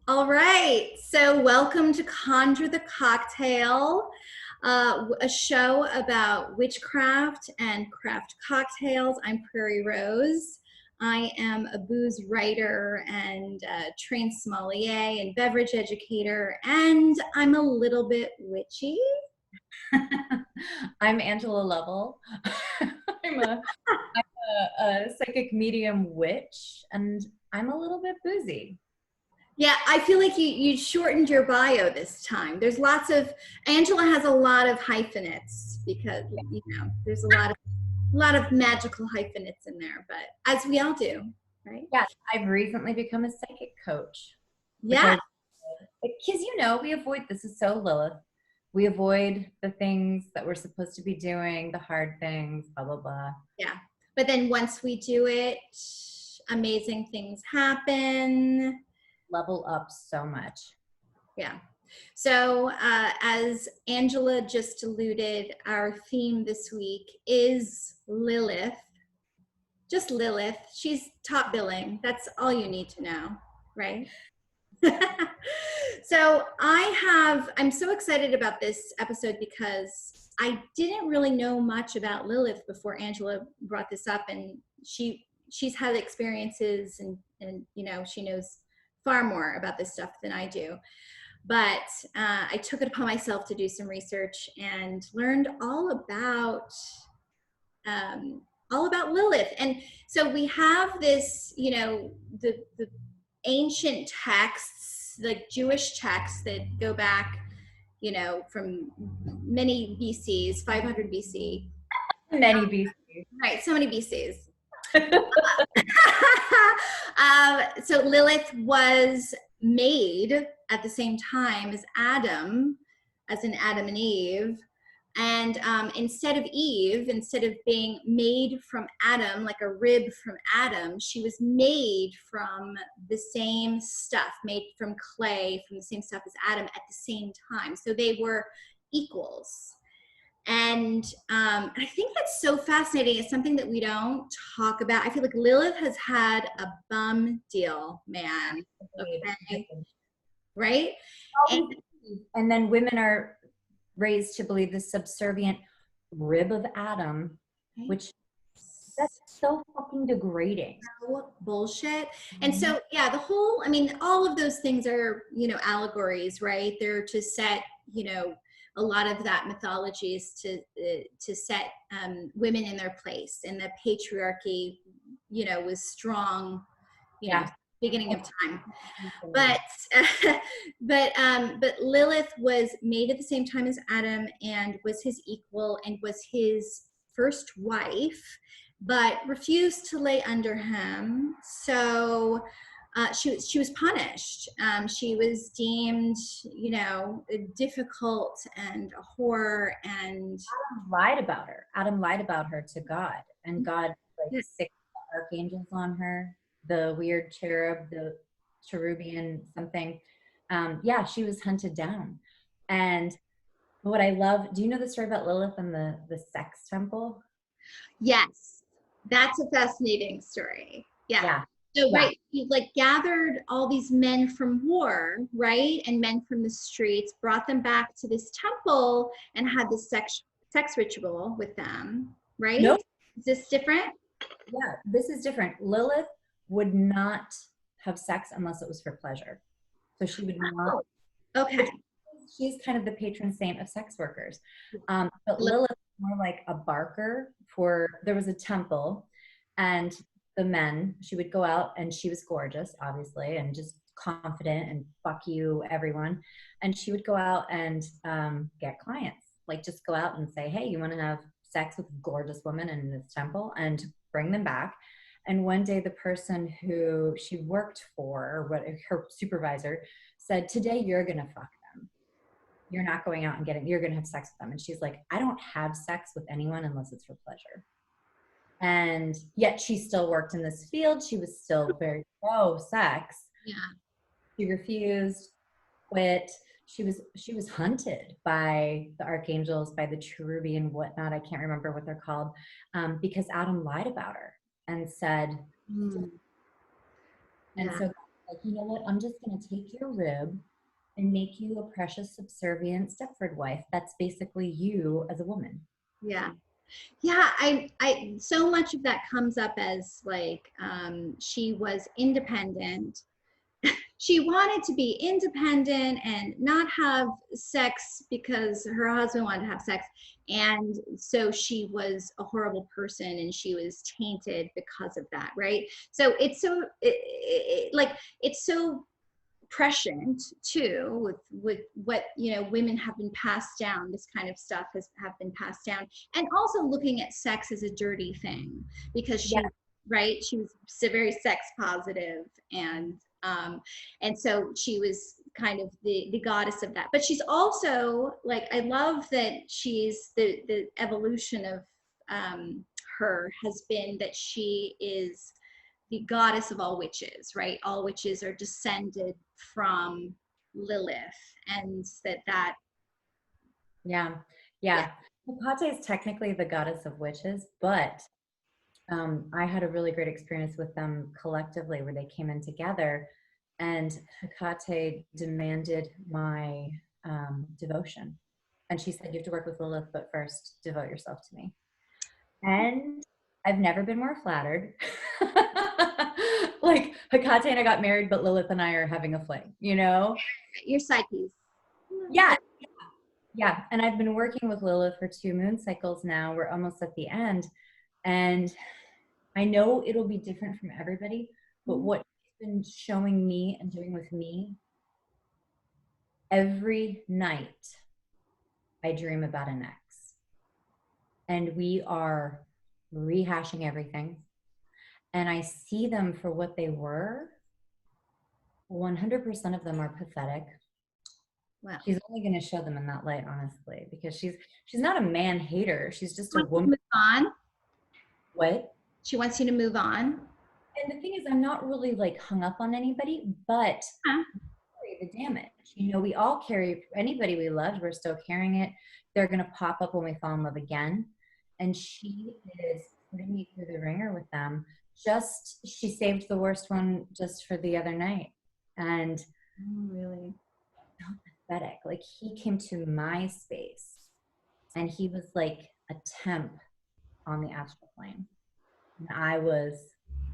All right, so welcome to Conjure the Cocktail, a show about witchcraft and craft cocktails. I'm Prairie Rose. I am a booze writer and trained sommelier and beverage educator, and I'm a little bit witchy. I'm Angela Lovell. I'm a psychic medium witch, and I'm a little bit boozy. Yeah, I feel like you shortened your bio this time. There's lots of Angela has a lot of hyphenates because there's a lot of magical hyphenates in there, but as we all do, right? Yes, I've recently become a psychic coach Yeah, because we avoid, this is so Lilith, we avoid the things that we're supposed to be doing, the hard things, blah, blah, blah. yeah. But then once we do it, amazing things happen. Level up so much. Yeah. So as Angela just alluded, our theme this week is Lilith. Just Lilith. She's top billing. That's all you need to know, right? So I'm so excited about this episode because I didn't really know much about Lilith before Angela brought this up, and she's had experiences and she knows far more about this stuff than I do. But I took it upon myself to do some research and learned all about Lilith. And so we have this, the ancient texts, like Jewish texts that go back, from many BCs, 500 BC. Many BC. Right, so many BCs. So Lilith was made at the same time as Adam, as in Adam and Eve. And instead of being made from Adam, like a rib from Adam, she was made from the same stuff, made from clay, from the same stuff as Adam at the same time. So they were equals. And I think that's so fascinating. It's something that we don't talk about. I feel like Lilith has had a bum deal, man. Okay. Right? And then women are raised to believe the subservient rib of Adam, which that's so fucking degrading. So bullshit. And so, yeah, all of those things are, allegories, right? They're to set, a lot of that mythology is to set women in their place, and the patriarchy, was strong, beginning of time. But but Lilith was made at the same time as Adam and was his equal and was his first wife, but refused to lay under him. So she was punished. She was deemed, difficult and a whore. And Adam lied about her to God, and God sick archangels on her. The weird cherub, the cherubian something. She was hunted down. And what I love, do you know the story about Lilith and the sex temple? Yes, that's a fascinating story. Yeah. So, right, he gathered all these men from war, right, and men from the streets, brought them back to this temple and had this sex ritual with them, right? Nope. Is this different? Yeah, this is different. Lilith would not have sex unless it was for pleasure. So she would not. Okay. She's kind of the patron saint of sex workers. But Lilith was more like a barker there was a temple, and the men, she would go out, and she was gorgeous, obviously, and just confident and fuck you, everyone. And she would go out and get clients, like just go out and say, hey, you want to have sex with a gorgeous woman in this temple, and bring them back. And one day the person who she worked for, or her supervisor, said, today you're going to fuck them. You're not going out and you're going to have sex with them. And she's like, I don't have sex with anyone unless it's for pleasure. And yet she still worked in this field. She was still very pro sex. Yeah. She refused, quit. She was hunted by the archangels, by the cherubian whatnot. I can't remember what they're called, because Adam lied about her and said, and so Like, you know what? I'm just going to take your rib and make you a precious, subservient Stepford wife. That's basically you as a woman. Yeah. Yeah, I so much of that comes up as like she was independent. She wanted to be independent and not have sex because her husband wanted to have sex. And so she was a horrible person and she was tainted because of that, right? So it's so like it's so prescient too with what women have been passed down. This kind of stuff have been passed down, and also looking at sex as a dirty thing because Yeah. she was very sex positive, and so she was kind of the goddess of that. But she's also like, I love that she's the evolution of her has been that she is the goddess of all witches, right? All witches are descended from Lilith, and that Yeah. yeah. Yeah. Hecate is technically the goddess of witches, but I had a really great experience with them collectively where they came in together, and Hecate demanded my devotion. And she said, you have to work with Lilith, but first devote yourself to me. And I've never been more flattered. Like, Hecate and I got married, but Lilith and I are having a fling, you know? Your side piece. Yeah. Yeah. And I've been working with Lilith for 2 moon cycles now. We're almost at the end. And I know it'll be different from everybody, but what it's been showing me and doing with me, every night I dream about an ex. And we are rehashing everything. And I see them for what they were. 100% of them are pathetic. Wow. She's only going to show them in that light, honestly, because she's not a man hater. She's just a woman. Move on. What? She wants you to move on. And the thing is, I'm not really like hung up on anybody, but Huh? the damage. You know, we all carry anybody we loved. We're still carrying it. They're going to pop up when we fall in love again. And she is putting me through the ringer with them. She saved the worst one just for the other night. And Really? so pathetic. Like, he came to my space and he was like a temp on the astral plane. And I was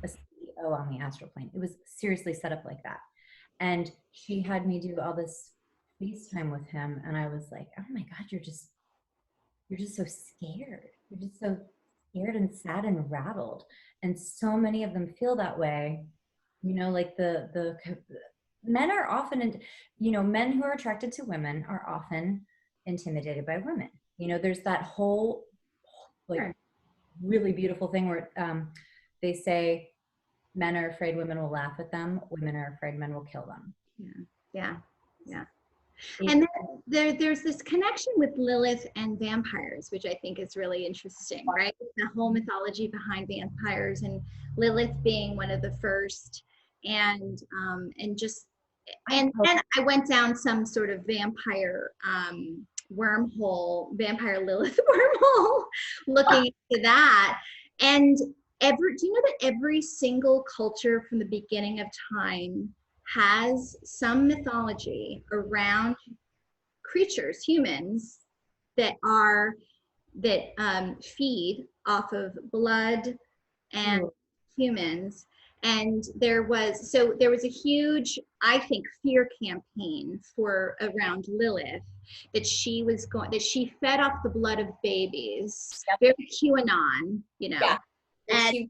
a CEO on the astral plane. It was seriously set up like that. And she had me do all this FaceTime with him. And I was like, oh my God, you're just so scared. You're just so scared and sad and rattled. And so many of them feel that way. You know, like the men are often, men who are attracted to women are often intimidated by women. You know, there's that whole like Sure. really beautiful thing where they say men are afraid women will laugh at them, women are afraid men will kill them. Yeah. And then there's this connection with Lilith and vampires, which I think is really interesting, right? The whole mythology behind vampires and Lilith being one of the first, and then I went down some sort of vampire wormhole, vampire Lilith wormhole, looking into that. And do you know that every single culture from the beginning of time has some mythology around creatures, humans, that feed off of blood and humans. And there was a huge, I think, fear campaign around Lilith, that she fed off the blood of babies. Yep. Very QAnon, Yeah. and she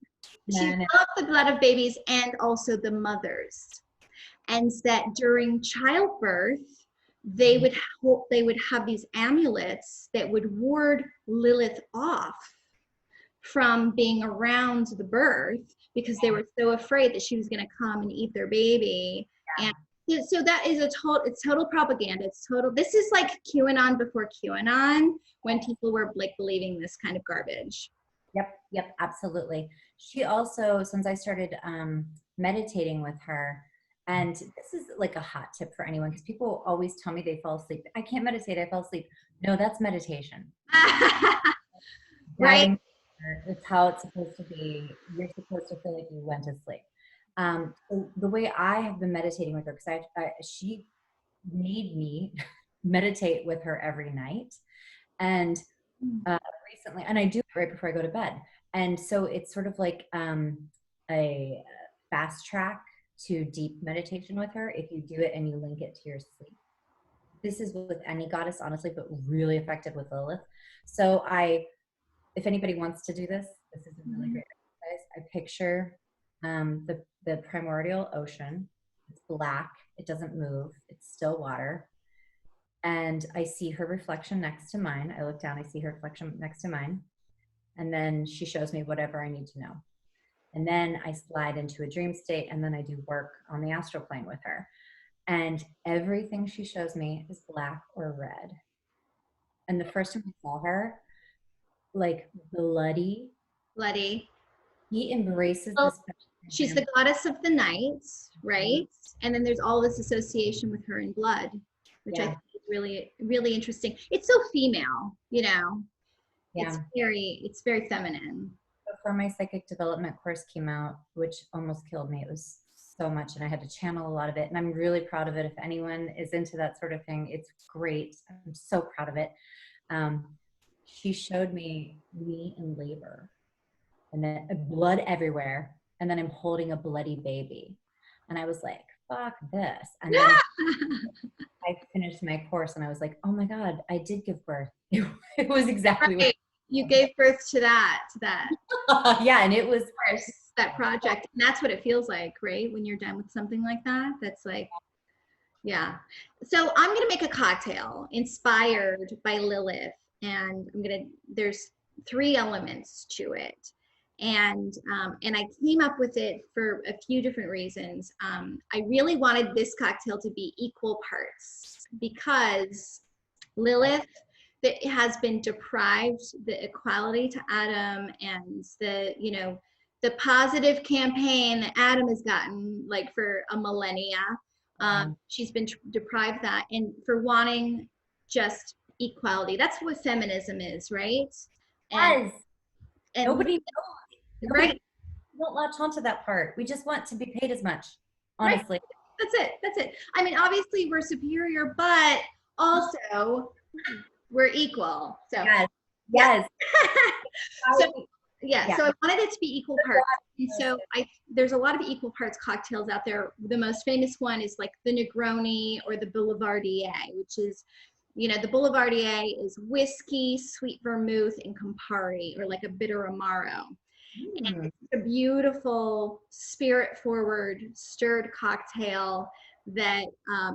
fed off the blood of babies and also the mothers. And that during childbirth, they would have these amulets that would ward Lilith off from being around the birth, because they were so afraid that she was going to come and eat their baby. Yeah. And so that is it's total propaganda. This is like QAnon before QAnon, when people were like believing this kind of garbage. Yep, absolutely. She also, since I started meditating with her, and this is like a hot tip for anyone, because people always tell me they fall asleep. I can't meditate, I fall asleep. No, that's meditation. Right. It's how it's supposed to be. You're supposed to feel like you went to sleep. So the way I have been meditating with her, because she made me meditate with her every night. And recently, and I do it right before I go to bed. And so it's sort of like a fast track to deep meditation with her if you do it and you link it to your sleep. This is with any goddess, honestly, but really effective with Lilith. So if anybody wants to do this, this is a really great exercise. I picture the primordial ocean. It's black. It doesn't move. It's still water. And I see her reflection next to mine. I look down, I see her reflection next to mine. And then she shows me whatever I need to know. And then I slide into a dream state, and then I do work on the astral plane with her. And everything she shows me is black or red. And the first time I saw her, like bloody. He embraces Well, this. she's the goddess of the night, right? And then there's all this association with her in blood, which I think is really, really interesting. It's so female, you know. Yeah. It's very feminine. Before my psychic development course came out, which almost killed me, it was so much, and I had to channel a lot of it, and I'm really proud of it. If anyone is into that sort of thing, it's great. I'm so proud of it. She showed me in labor, and then blood everywhere, and then I'm holding a bloody baby, and I was like, fuck this. And then I finished my course, and I was like, oh my God, I did give birth. It was exactly what you gave birth to that. Yeah, and it was that project. And that's what it feels like, right? When you're done with something like that, that's like, yeah. So I'm going to make a cocktail inspired by Lilith, and there's 3 elements to it. And I came up with it for a few different reasons. I really wanted this cocktail to be equal parts because Lilith that has been deprived the equality to Adam, and the positive campaign that Adam has gotten like for a millennia. She's been deprived that, and for wanting just equality. That's what feminism is, right? And nobody knows. Right? We don't latch onto that part. We just want to be paid as much, honestly. Right. That's it. I mean, obviously we're superior, but also we're equal. So yes. So I wanted it to be equal parts. And so there's a lot of equal parts cocktails out there. The most famous one is like the Negroni or the Boulevardier, which is, the Boulevardier is whiskey, sweet vermouth, and Campari, or like a bitter Amaro. And it's a beautiful, spirit-forward, stirred cocktail that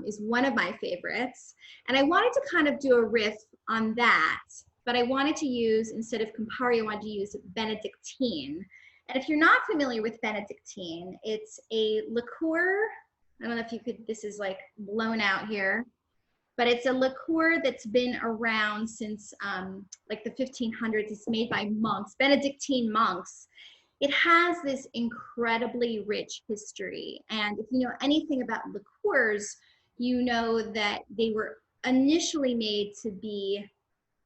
is one of my favorites. And I wanted to kind of do a riff on that, but I wanted to use, instead of Campari, I wanted to use Bénédictine. And if you're not familiar with Bénédictine, it's a liqueur. I don't know if you could, this is like blown out here, but it's a liqueur that's been around since like the 1500s. It's made by monks, Benedictine monks. It has this incredibly rich history. And if you know anything about liqueurs, you know that they were initially made to be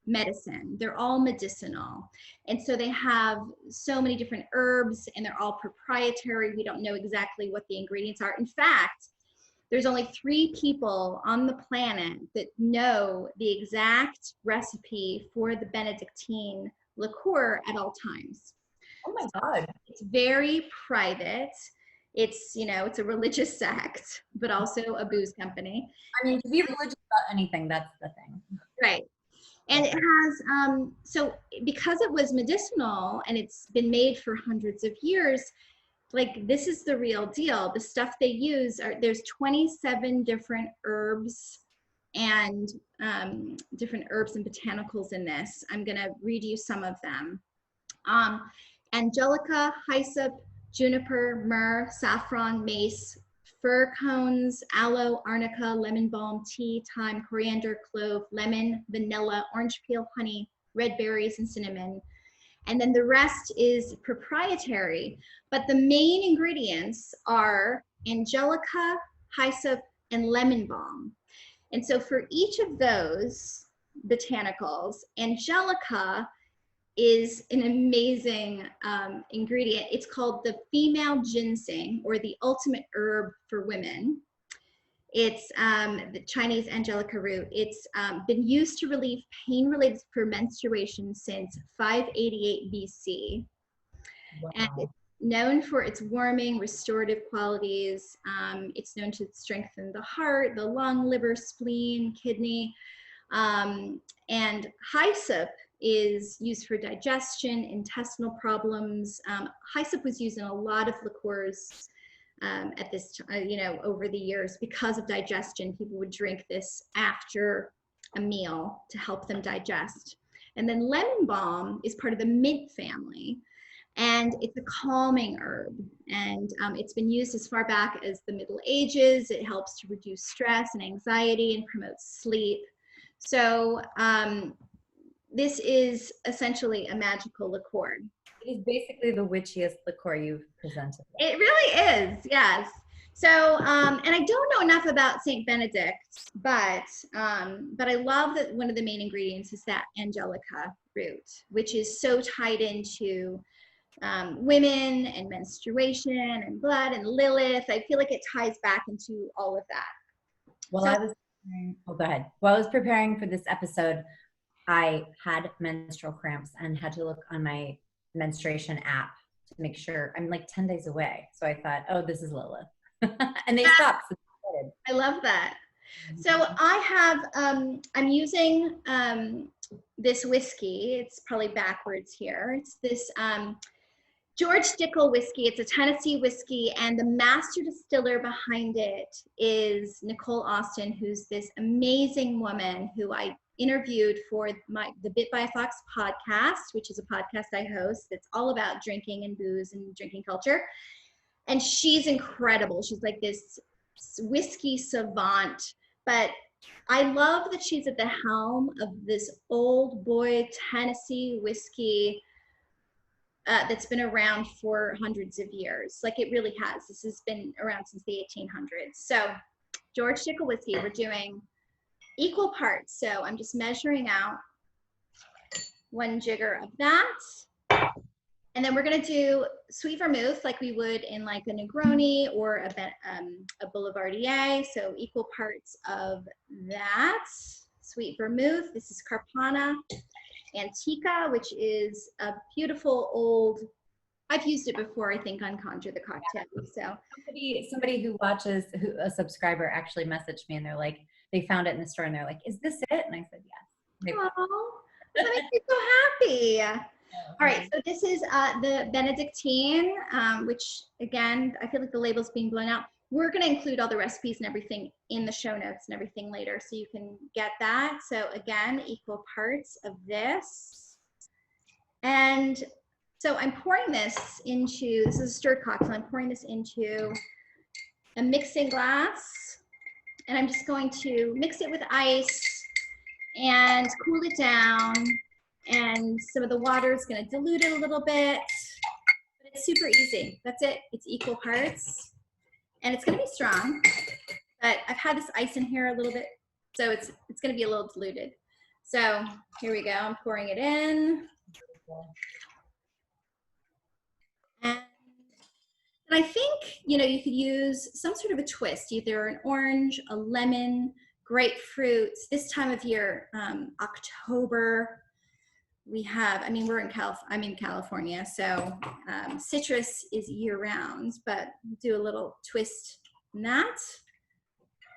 medicine. They're all medicinal. And so they have so many different herbs, and they're all proprietary. We don't know exactly what the ingredients are. In fact, there's only 3 people on the planet that know the exact recipe for the Benedictine liqueur at all times. Oh my God. It's very private. It's, it's a religious sect, but also a booze company. I mean, to be religious about anything, that's the thing. Right. And it has, so because it was medicinal and it's been made for hundreds of years, like this is the real deal. The stuff they use there's 27 different herbs and different herbs and botanicals in this. I'm gonna read you some of them. Angelica, hyssop, juniper, myrrh, saffron, mace, fir cones, aloe, arnica, lemon balm, tea, thyme, coriander, clove, lemon, vanilla, orange peel, honey, red berries, and cinnamon. And then the rest is proprietary. But the main ingredients are angelica, hyssop, and lemon balm. And so for each of those botanicals, angelica is an amazing ingredient. It's called the female ginseng, or the ultimate herb for women. It's the Chinese angelica root. It's been used to relieve pain related for menstruation since 588 BC. Wow. And it's known for its warming, restorative qualities. It's known to strengthen the heart, the lung, liver, spleen, kidney. And hyssop is used for digestion, intestinal problems. Hyssop was used in a lot of liqueurs at this time, over the years, because of digestion. People would drink this after a meal to help them digest. And then lemon balm is part of the mint family, and it's a calming herb. And it's been used as far back as the Middle Ages. It helps to reduce stress and anxiety and promotes sleep. So this is essentially a magical liqueur. It is basically the witchiest liqueur you've presented. It really is, yes. So, and I don't know enough about Saint Benedict, but I love that one of the main ingredients is that angelica root, which is so tied into women and menstruation and blood and Lilith. I feel like it ties back into all of that. Well, go ahead. While I was preparing for this episode, I had menstrual cramps and had to look on my menstruation app to make sure. I'm like 10 days away. So I thought, oh, this is Lilith. And they stopped. So I love that. So I have, I'm using this whiskey. It's probably backwards here. It's this George Dickel whiskey. It's a Tennessee whiskey, and the master distiller behind it is Nicole Austin, who's this amazing woman who I interviewed for the Bit by a Fox podcast, which is a podcast I host that's all about drinking and booze and drinking culture. And she's incredible. She's like this whiskey savant, but I love that she's at the helm of this old boy Tennessee whiskey that's been around for hundreds of years. Like, it really has. This has been around since the 1800s. So George Dickel whiskey, we're doing equal parts. So I'm just measuring out 1 jigger of that. And then we're gonna do sweet vermouth like we would in like a Negroni or a Boulevardier. So equal parts of that sweet vermouth. This is Carpana Antica, which is a beautiful old, I've used it before, I think, on Conjure the Cocktail. So somebody who watches, a subscriber actually messaged me, and they're like, they found it in the store and they're like, is this it? And I said, yes. Oh, that makes me so happy. All right, so this is the Bénédictine, which, again, I feel like the label's being blown out. We're going to include all the recipes and everything in the show notes and everything later, so you can get that. So again, equal parts of this. And so I'm pouring this into, this is a stirred cocktail, I'm pouring this into a mixing glass, and I'm just going to mix it with ice and cool it down. And some of the water is going to dilute it a little bit, but it's super easy. That's it. It's equal parts, and it's going to be strong, but I've had this ice in here a little bit, so it's going to be a little diluted. So here we go. I'm pouring it in. And I think, you could use some sort of a twist, either an orange, a lemon, grapefruit. This time of year, October, we have, I'm in California, so citrus is year round, but do a little twist in that.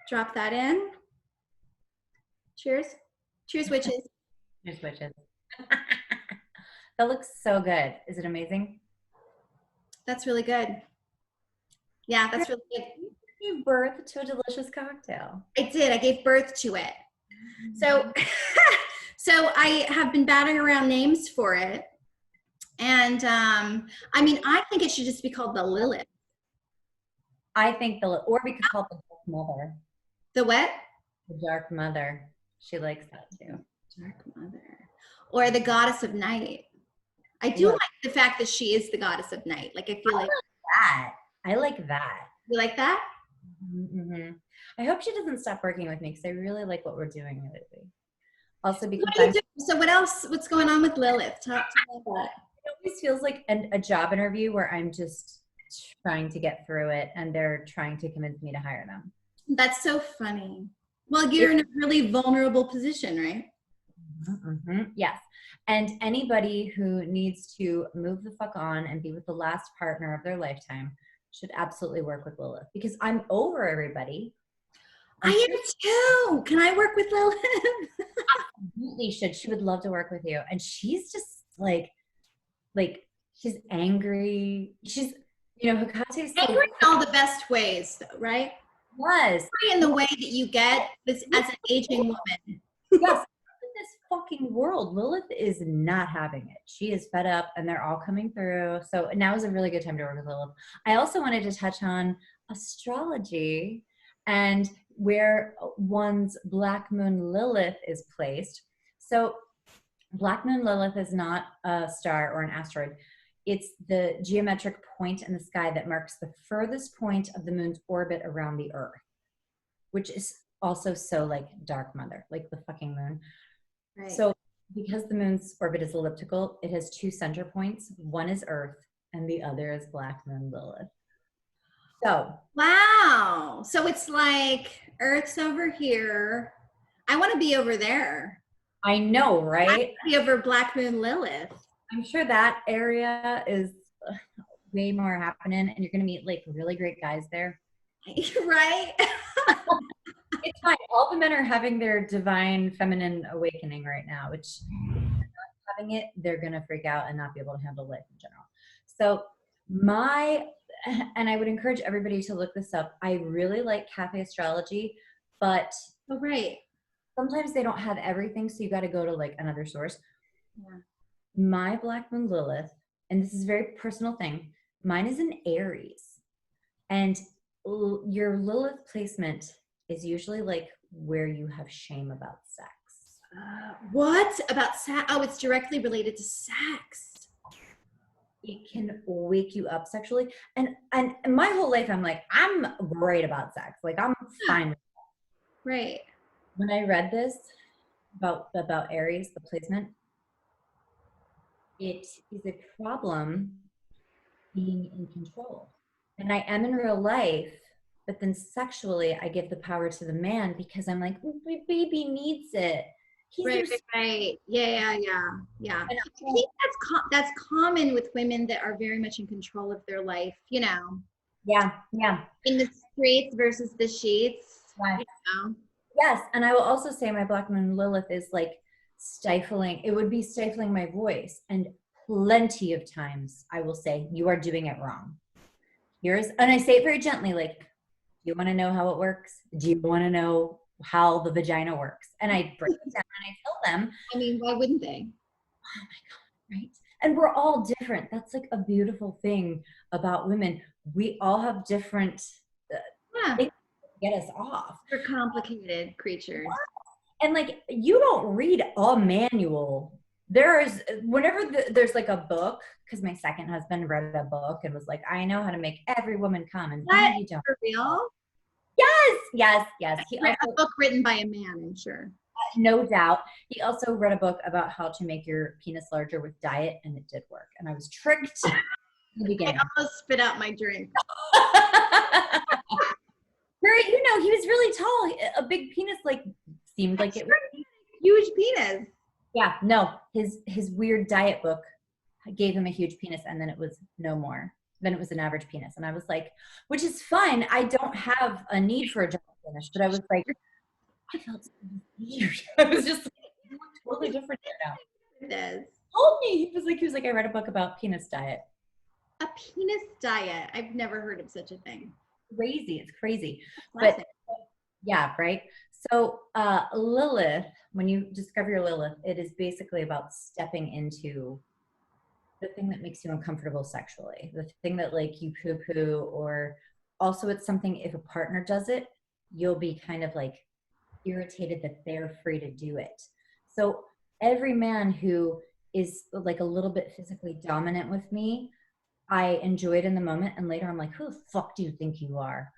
Drop that in. Cheers. Cheers, witches. Cheers, witches. That looks so good. Is it amazing? That's really good. Yeah, that's really good. You gave birth to a delicious cocktail. I did. I gave birth to it. So so I have been batting around names for it. And I think it should just be called the Lilith. I think or we could call it the Dark Mother. The what? The Dark Mother. She likes that too. Dark Mother. Or the Goddess of Night. I do like the fact that she is the Goddess of Night. Like, I feel like that. I like that. You like that? Mm-hmm. I hope she doesn't stop working with me, because I really like what we're doing lately. Also because What do you do? So what else? What's going on with Lilith? Talk to me about it always feels like a job interview where I'm just trying to get through it and they're trying to convince me to hire them. it. That's so funny. Well, you're in a really vulnerable position, right? Yes. And anybody who needs to move the fuck on and be with the last partner of their lifetime should absolutely work with Lilith, because I'm over everybody. I am too. Can I work with Lilith? Absolutely should. She would love to work with you. And she's just like she's angry. She's, Hecate so Angry in all the best ways, though, right? was Angry in the way that you get as an aging woman. yes. In this fucking world, Lilith is not having it. She is fed up and they're all coming through. So now is a really good time to work with Lilith. I also wanted to touch on astrology and where one's Black Moon Lilith is placed. So Black Moon Lilith is not a star or an asteroid. It's the geometric point in the sky that marks the furthest point of the moon's orbit around the Earth, which is also so like dark mother, like the fucking moon. Right. So because the moon's orbit is elliptical, it has two center points. One is Earth and the other is Black Moon Lilith. So wow. So it's like Earth's over here. I want to be over there. I know, right? I want to be over Black Moon Lilith. I'm sure that area is way more happening and you're going to meet like really great guys there. Right? It's fine. All the men are having their divine feminine awakening right now, which if they're not having it, they're going to freak out and not be able to handle life in general. So and I would encourage everybody to look this up. I really like cafe astrology, but sometimes they don't have everything. So you got to go to like another source. Yeah. My Black Moon Lilith, and this is a very personal thing, mine is in Aries. And your Lilith placement is usually like where you have shame about sex. What about sex? Oh, it's directly related to sex. It can wake you up sexually. And my whole life, I'm like, I'm great about sex. Like, I'm fine with that. Right. When I read this about Aries, the placement, it is a problem being in control. And I am in real life, but then sexually I give the power to the man because I'm like, oh, my baby needs it. Right. Yeah. And I think that's common with women that are very much in control of their life, you know. Yeah. In the streets versus the sheets. Right. You know? Yes. And I will also say my Black Moon Lilith is like stifling. It would be stifling my voice. And plenty of times I will say, you are doing it wrong. And I say it very gently, like, do you want to know how it works? Do you want to know how the vagina works? And I break it down and I tell them. I mean, why wouldn't they? Oh my God, right? And we're all different. That's like a beautiful thing about women. We all have different things that get us off. We're complicated creatures. And like, you don't read a manual. There's like a book, because my second husband read a book and was like, I know how to make every woman come. And what? For real? Yes. He read a book written by a man, I'm sure. No doubt. He also read a book about how to make your penis larger with diet, and it did work. And I was tricked in the beginning. I almost spit out my drink. He was really tall. A big penis, like, seemed like it was huge penis. Yeah, no. His weird diet book gave him a huge penis, and then it was no more. Then it was an average penis. And I was like, which is fine. I don't have a need for a giant penis, but I was like, I felt so weird. I was just like, totally different now. It is. Told me. He was like, I read a book about penis diet. A penis diet? I've never heard of such a thing. Crazy. It's crazy. But yeah, right? So Lilith, when you discover your Lilith, it is basically about stepping into the thing that makes you uncomfortable sexually, the thing that like you poo-poo, or also it's something, if a partner does it, you'll be kind of like irritated that they're free to do it. So every man who is like a little bit physically dominant with me, I enjoy it in the moment, and later I'm like, who the fuck do you think you are?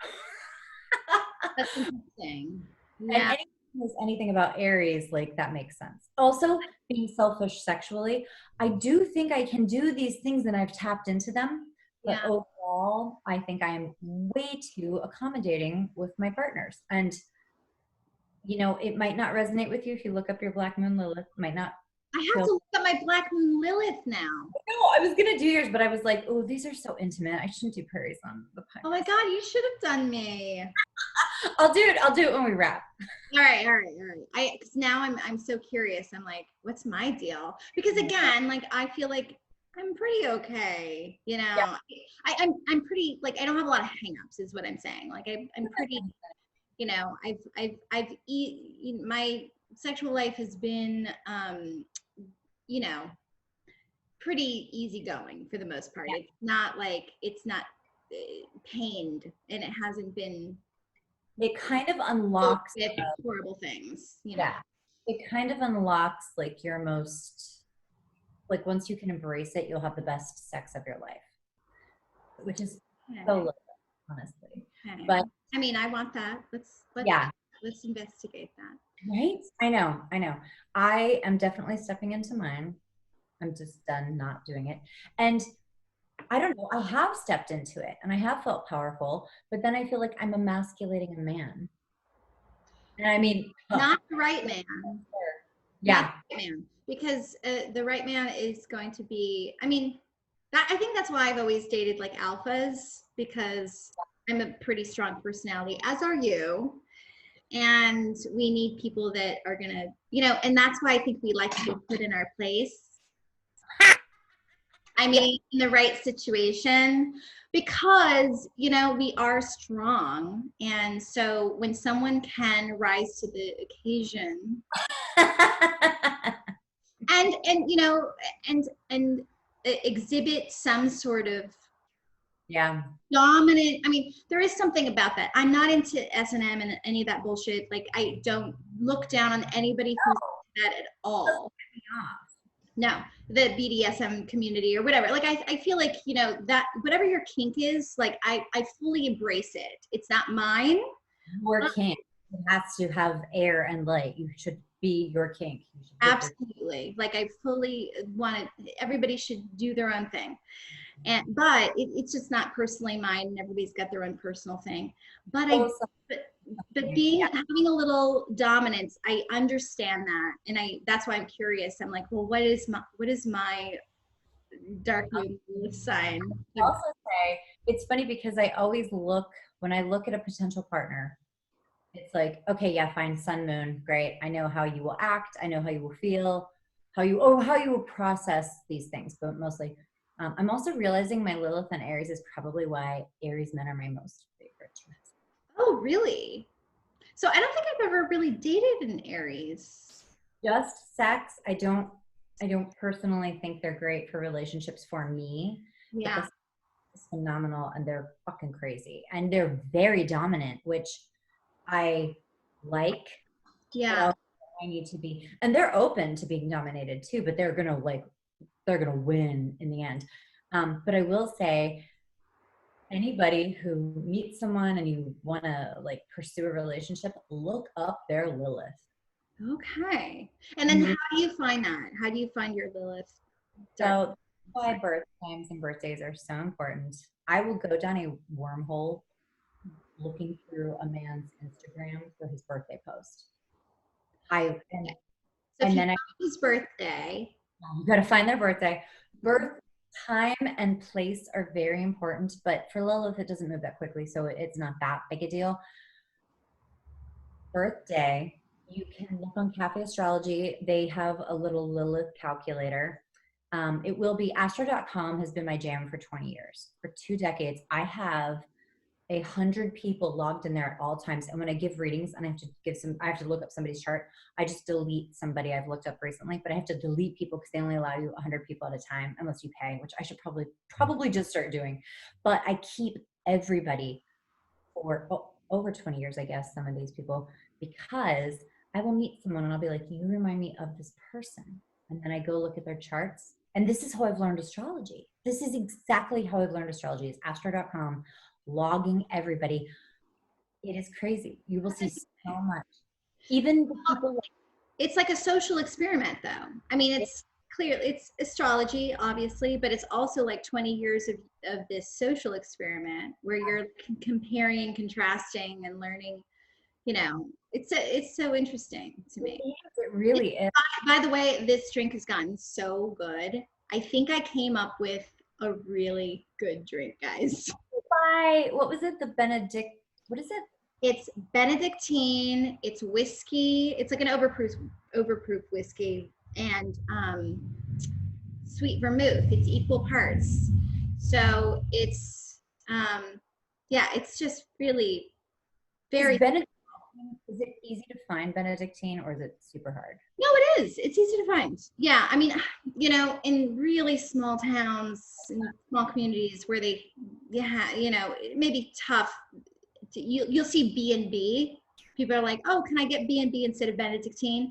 That's interesting. Yeah. And knows anything about Aries, like that makes sense. Also, being selfish sexually, I do think I can do these things and I've tapped into them. But Yeah. overall, I think I am way too accommodating with my partners. And, you know, it might not resonate with you if you look up your Black Moon Lilith, might not I have feel. to look at my Black Moon Lilith now. No, I was gonna do yours, but I was like, oh, these are so intimate. I shouldn't do Prairie's on the Oh my podcast. God, you should have done me. I'll do it. I'll do it when we wrap. All right, all right, all right. Because now I'm so curious. I'm like, what's my deal? Because again, like I feel like I'm pretty okay. You Yeah. know, I'm pretty like I don't have a lot of hangups, is what I'm saying. Like I'm pretty. You know, my sexual life has been, you know, pretty easygoing for the most part. Yeah. It's not pained, and it hasn't been It kind of unlocks with horrible things, you know. yeah. It kind of unlocks like your most, like once you can embrace it, you'll have the best sex of your life, which is so lovely, honestly. Okay. But I mean, I want that. yeah, Let's investigate that. right? I know, I know. I am definitely stepping into mine. I'm just done not doing it. And I don't know, I have stepped into it and I have felt powerful, but then I feel like I'm emasculating a man. And I mean, Not the right man. yeah. Not the right man. Because the right man is going to be, I mean, I think that's why I've always dated like alphas, because I'm a pretty strong personality, as are you. And we need people that are going to, you know, and that's why I think we like to be put in our place. I mean, in the right situation, because, you know, we are strong. And so when someone can rise to the occasion and you know, and exhibit some sort of Yeah. dominant, I mean, there is something about that. I'm not into S&M and any of that bullshit. Like, I don't look down on anybody who's that at all. No, the BDSM community or whatever. Like, I feel like, you know, that whatever your kink is, like, I fully embrace it. It's not mine. Your kink. It has to have air and light. You should be your kink. You should Absolutely. Like, I fully want it. Everybody should do their own thing. But it's just not personally mine, and everybody's got their own personal thing. But having a little dominance, I understand that, and that's why I'm curious. I'm like, well, what is my dark moon sign? I also say it's funny because I always look when I look at a potential partner. It's like, okay, yeah, fine, sun, moon, great. I know how you will act. I know how you will feel, how you will process these things. But mostly, I'm also realizing my Lilith and Aries is probably why Aries men are my most favorite. Oh, really? So I don't think I've ever really dated an Aries. Just sex. I don't personally think they're great for relationships for me. Yeah. But it's phenomenal and they're fucking crazy. And they're very dominant, which I like. Yeah. I need to be, and they're open to being dominated too, but they're gonna win in the end. But I will say, anybody who meets someone and you want to like pursue a relationship, look up their Lilith. Okay. And then how do you find that? How do you find your Lilith? So why birth times and birthdays are so important. I will go down a wormhole looking through a man's Instagram for his birthday post. His birthday. You got to find their birthday. Birth time and place are very important, but for Lilith, it doesn't move that quickly, so it's not that big a deal. Birthday, you can look on Cafe Astrology. They have a little Lilith calculator. It will be astro.com has been my jam for 20 years. For 2 decades, I have 100 people logged in there at all times. And when I give readings and I have to look up somebody's chart, I just delete somebody I've looked up recently, but I have to delete people because they only allow you 100 people at a time unless you pay, which I should probably just start doing. But I keep everybody for over 20 years, I guess, some of these people, because I will meet someone and I'll be like, you remind me of this person. And then I go look at their charts. And this is how I've learned astrology. This is exactly how I've learned astrology is astro.com, logging everybody. It is crazy. You will see so much. Even the people. It's like a social experiment, though. I mean, it's clear, it's astrology, obviously, but it's also like 20 years of this social experiment where you're comparing, contrasting, and learning. You know, it's so interesting to me. It really is. By the way, this drink has gotten so good. I think I came up with a really good drink, guys. What was it? The Benedict. What is it? It's Bénédictine. It's whiskey. It's like an overproof whiskey and sweet vermouth. It's equal parts. So it's yeah, it's just really very. Is it easy to find Benedictine or is it super hard? No, it is. It's easy to find. Yeah, I mean, you know, in really small towns, in small communities where they, yeah, you know, it may be tough. You'll see B&B. People are like, oh, can I get B&B instead of Bénédictine?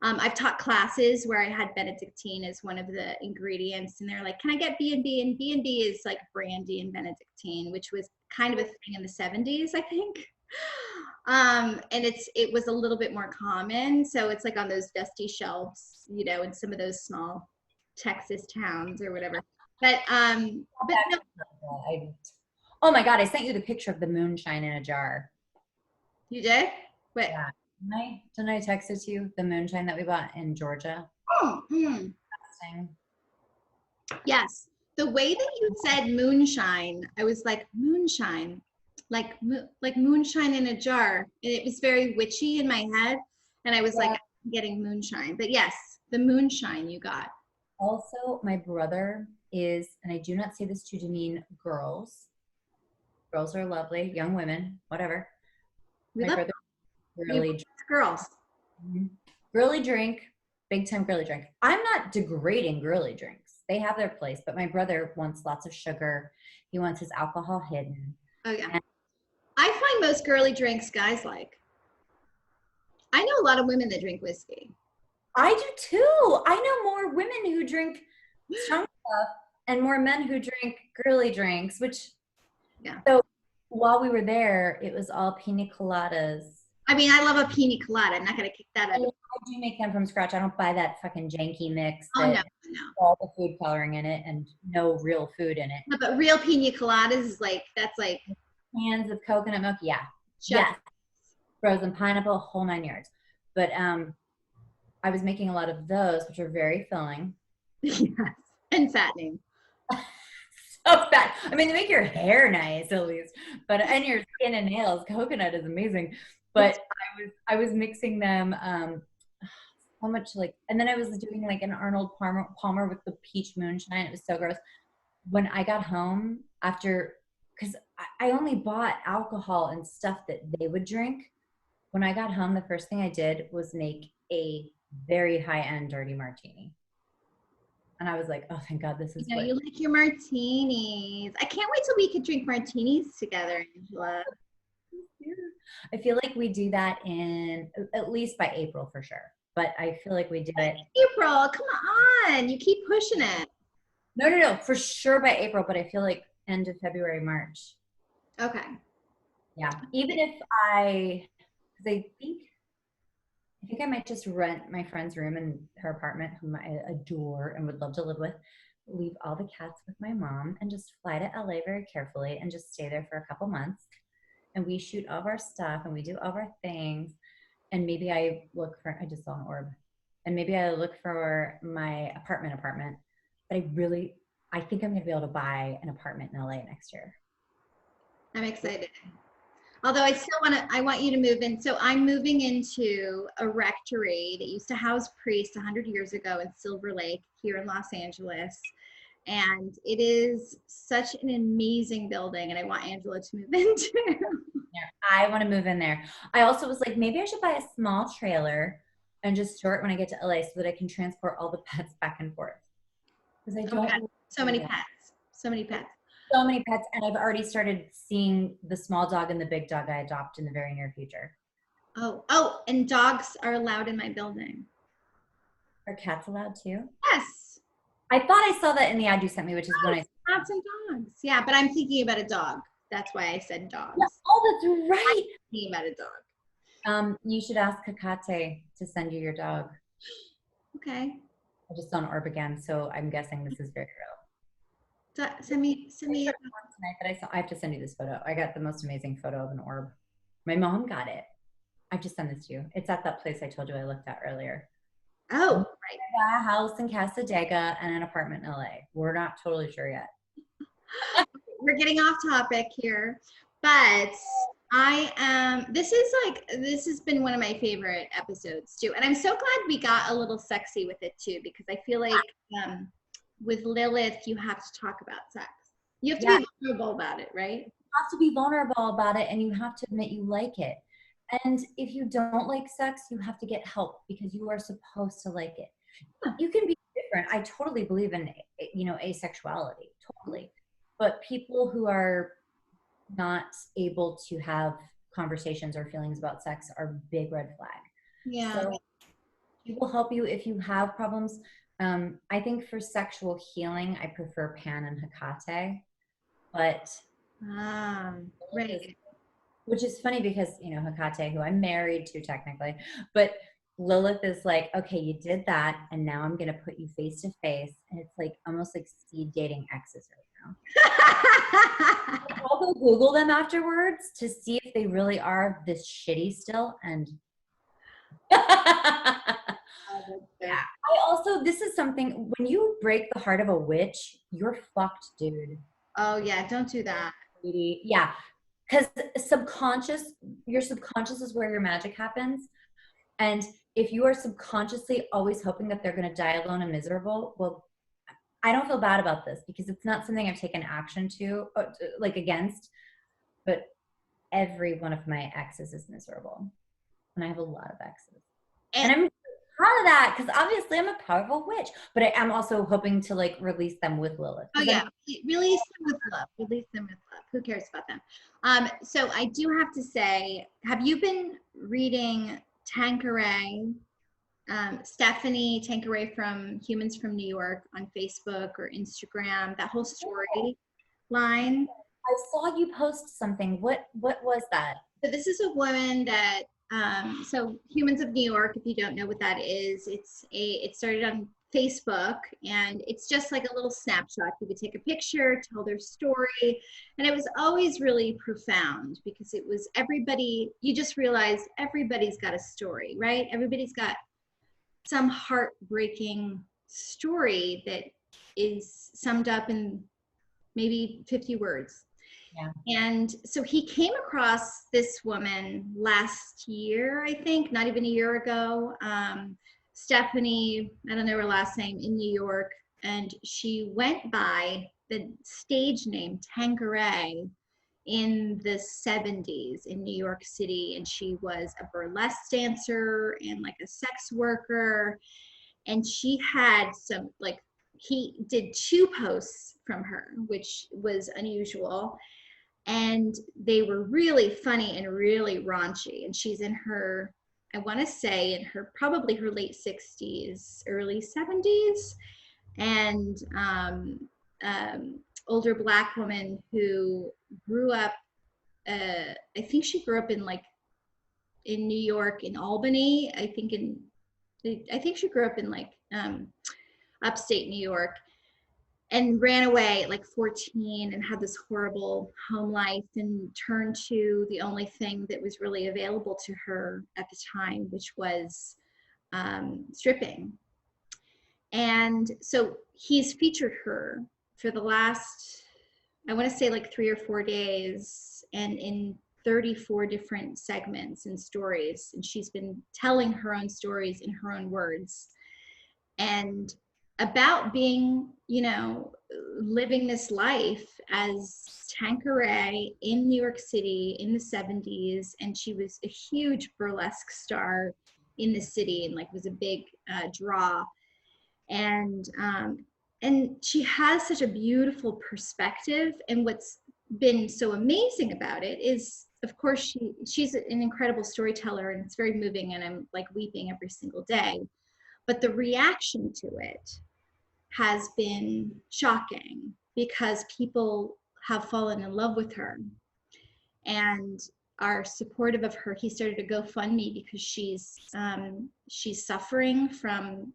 I've taught classes where I had Bénédictine as one of the ingredients, and they're like, can I get B&B? And B&B is like brandy and Bénédictine, which was kind of a thing in the 70s, I think. And it was a little bit more common, so it's like on those dusty shelves, you know, in some of those small Texas towns or whatever. But no. Oh my God, I sent you the picture of the moonshine in a jar. You did? What? Yeah. Didn't I text it to you? The moonshine that we bought in Georgia. Oh, yes. The way that you said moonshine, I was like, moonshine. Like moonshine in a jar, and it was very witchy in my head, and I was like, I'm getting moonshine. But yes, the moonshine you got. Also, my brother is, and I do not say this to demean girls. Girls are lovely, young women, whatever. We my love brother really girls. Girly drink, big time girly drink. I'm not degrading girly drinks. They have their place, but my brother wants lots of sugar. He wants his alcohol hidden. Oh yeah. And I find most girly drinks guys like. I know a lot of women that drink whiskey. I do too. I know more women who drink strong stuff and more men who drink girly drinks, which, yeah. So while we were there, it was all pina coladas. I mean, I love a pina colada. I'm not going to kick that out. I do make them from scratch. I don't buy that fucking janky mix. Oh, no. All the food coloring in it and no real food in it. No, but real pina coladas is like, that's like. Cans of coconut milk. Yeah. Yes. Frozen pineapple, whole 9 yards. But I was making a lot of those, which are very filling. Yes. And fattening. So fat. I mean, they make your hair nice at least, but and your skin and nails. Coconut is amazing. But I was mixing them so much like, and then I was doing like an Arnold Palmer with the peach moonshine. It was so gross. When I got home after, because I only bought alcohol and stuff that they would drink. When I got home, the first thing I did was make a very high-end dirty martini. And I was like, oh, thank God, this is you like your martinis. I can't wait till we could drink martinis together, Angela. I feel like we do that in, at least by April for sure. But I feel like we do it. April, come on. You keep pushing it. No, for sure by April, but I feel like end of February, March. Okay. Yeah. Even if I think I might just rent my friend's room in her apartment, whom I adore and would love to live with, leave all the cats with my mom and just fly to LA very carefully and just stay there for a couple months. And we shoot all of our stuff and we do all of our things. And maybe I just saw an orb. And maybe I look for my apartment. But I think I'm going to be able to buy an apartment in LA next year. I'm excited. Although I want you to move in. So I'm moving into a rectory that used to house priests 100 years ago in Silver Lake here in Los Angeles. And it is such an amazing building, and I want Angela to move into. Yeah, I want to move in there. I also was like, maybe I should buy a small trailer and just store it when I get to LA so that I can transport all the pets back and forth. Because I don't. So many pets. So many pets. So many pets, and I've already started seeing the small dog and the big dog I adopt in the very near future. Oh, and dogs are allowed in my building. Are cats allowed too? Yes. I thought I saw that in the ad you sent me, which is when cats and dogs. Yeah, but I'm thinking about a dog. That's why I said dogs. Yeah. Oh, that's right. I'm thinking about a dog. You should ask Kakate to send you your dog. Okay. I just saw an orb again, so I'm guessing this is very real. Send me. Tonight that I saw, I have to send you this photo. I got the most amazing photo of an orb. My mom got it. I just sent this to you. It's at that place I told you I looked at earlier. Oh, right. I got a house in Casadega and an apartment in LA. We're not totally sure yet. We're getting off topic here, but this has been one of my favorite episodes too. And I'm so glad we got a little sexy with it too, because I feel like with Lilith, you have to talk about sex. You have to be vulnerable about it, right? You have to be vulnerable about it, and you have to admit you like it. And if you don't like sex, you have to get help, because you are supposed to like it. You can be different. I totally believe in, asexuality, totally. But people who are not able to have conversations or feelings about sex are a big red flag. Yeah. So it will help you if you have problems. I think for sexual healing, I prefer Pan and Hecate, but right. Which is funny because, Hecate, who I'm married to technically, but Lilith is like, okay, you did that, and now I'm going to put you face to face. And it's like almost like speed dating exes right now. I'll go Google them afterwards to see if they really are this shitty still. And yeah. This is something, when you break the heart of a witch, you're fucked, dude. Oh yeah, don't do that. Yeah. Because your subconscious is where your magic happens. And if you are subconsciously always hoping that they're going to die alone and miserable, well, I don't feel bad about this because it's not something I've taken action against, but every one of my exes is miserable. And I have a lot of exes. And I'm proud of that because obviously I'm a powerful witch, but I am also hoping to release them with Lilith. Oh yeah, release them with love. Release them with love. Who cares about them? So I do have to say, have you been reading Tanqueray, Stephanie Tanqueray from Humans from New York on Facebook or Instagram? That whole story line. I saw you post something. What was that? So this is a woman that so Humans of New York, if you don't know what that is, it started on Facebook, and it's just like a little snapshot. You would take a picture, tell their story, and it was always really profound because it was everybody, you just realized everybody's got a story, right? Everybody's got some heartbreaking story that is summed up in maybe 50 words. Yeah. And so he came across this woman last year, I think, not even a year ago. Stephanie, I don't know her last name, in New York, and she went by the stage name Tanqueray in the 70s in New York City, and she was a burlesque dancer and like a sex worker, and she had some he did 2 posts from her, which was unusual, and they were really funny and really raunchy. And she's in her, I want to say, in her probably her late 60s, early 70s, and older Black woman who grew up. I think she grew up in New York, in Albany. I think she grew up in upstate New York, and ran away at 14 and had this horrible home life and turned to the only thing that was really available to her at the time, which was stripping. And so he's featured her for the last, I want to say 3 or 4 days, and in 34 different segments and stories. And she's been telling her own stories in her own words. And about being, living this life as Tanqueray in New York City in the 70s. And she was a huge burlesque star in the city and was a big draw. And she has such a beautiful perspective. And what's been so amazing about it is, of course, she's an incredible storyteller, and it's very moving, and I'm weeping every single day. But the reaction to it has been shocking because people have fallen in love with her. And are supportive of her. He started a GoFundMe because she's suffering from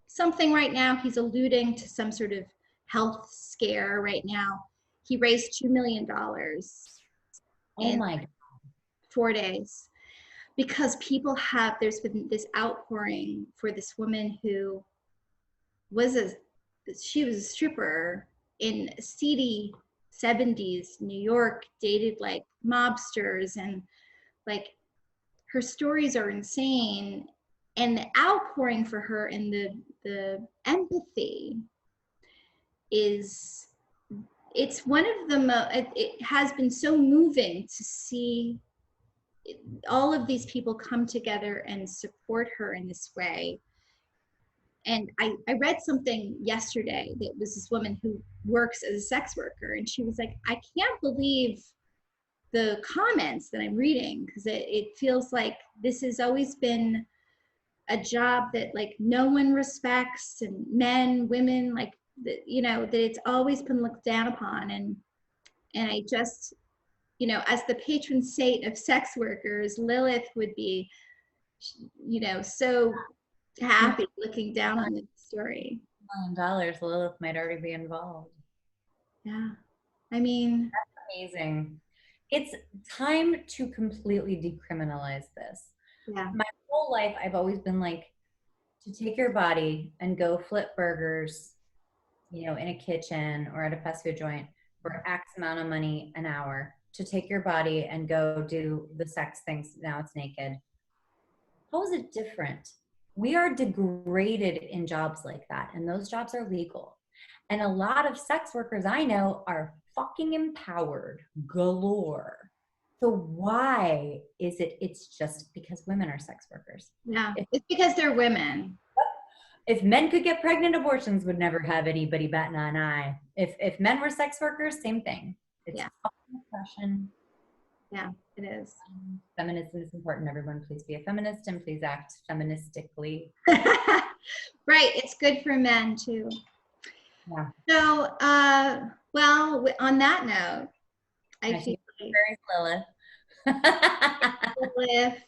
something right now. He's alluding to some sort of health scare right now. He raised $2 million in 4 days because there's been this outpouring for this woman who she was a stripper in seedy 70s New York, dated like mobsters, and like her stories are insane, and the outpouring for her and the empathy it's one of the it has been so moving to see all of these people come together and support her in this way. And I read something yesterday that was this woman who works as a sex worker, and she was like, I can't believe the comments that I'm reading, because it feels like this has always been a job that like no one respects, and men, women, like, that it's always been looked down upon. And I just, as the patron saint of sex workers, Lilith would be, so happy looking down on this story. $1 million, Lilith might already be involved. Yeah. I mean, that's amazing. It's time to completely decriminalize this. Yeah. My whole life, I've always been like, to take your body and go flip burgers, in a kitchen or at a fast food joint for X amount of money an hour, to take your body and go do the sex things. Now it's naked. How is it different? We are degraded in jobs like that, and those jobs are legal. And a lot of sex workers I know are fucking empowered galore. So why is it? It's just because women are sex workers. Yeah, it's because they're women. If men could get pregnant, abortions would never have anybody batting an eye. If men were sex workers, same thing. It's fucking oppression. Yeah, it is. Feminism is important. Everyone, please be a feminist and please act feministically. Right. It's good for men too. Yeah. So, well, on that note, I feel like very Lilith,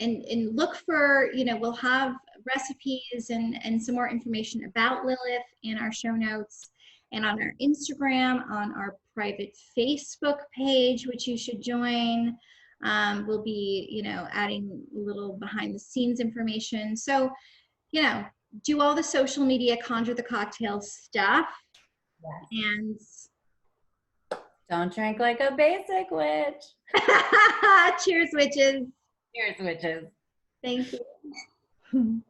and look for, we'll have recipes and some more information about Lilith in our show notes, and on our Instagram, on our private Facebook page, which you should join. We'll be, adding a little behind the scenes information. So, do all the social media, conjure the cocktail stuff. Yes. And don't drink like a basic witch. Cheers, witches. Cheers, witches. Thank you.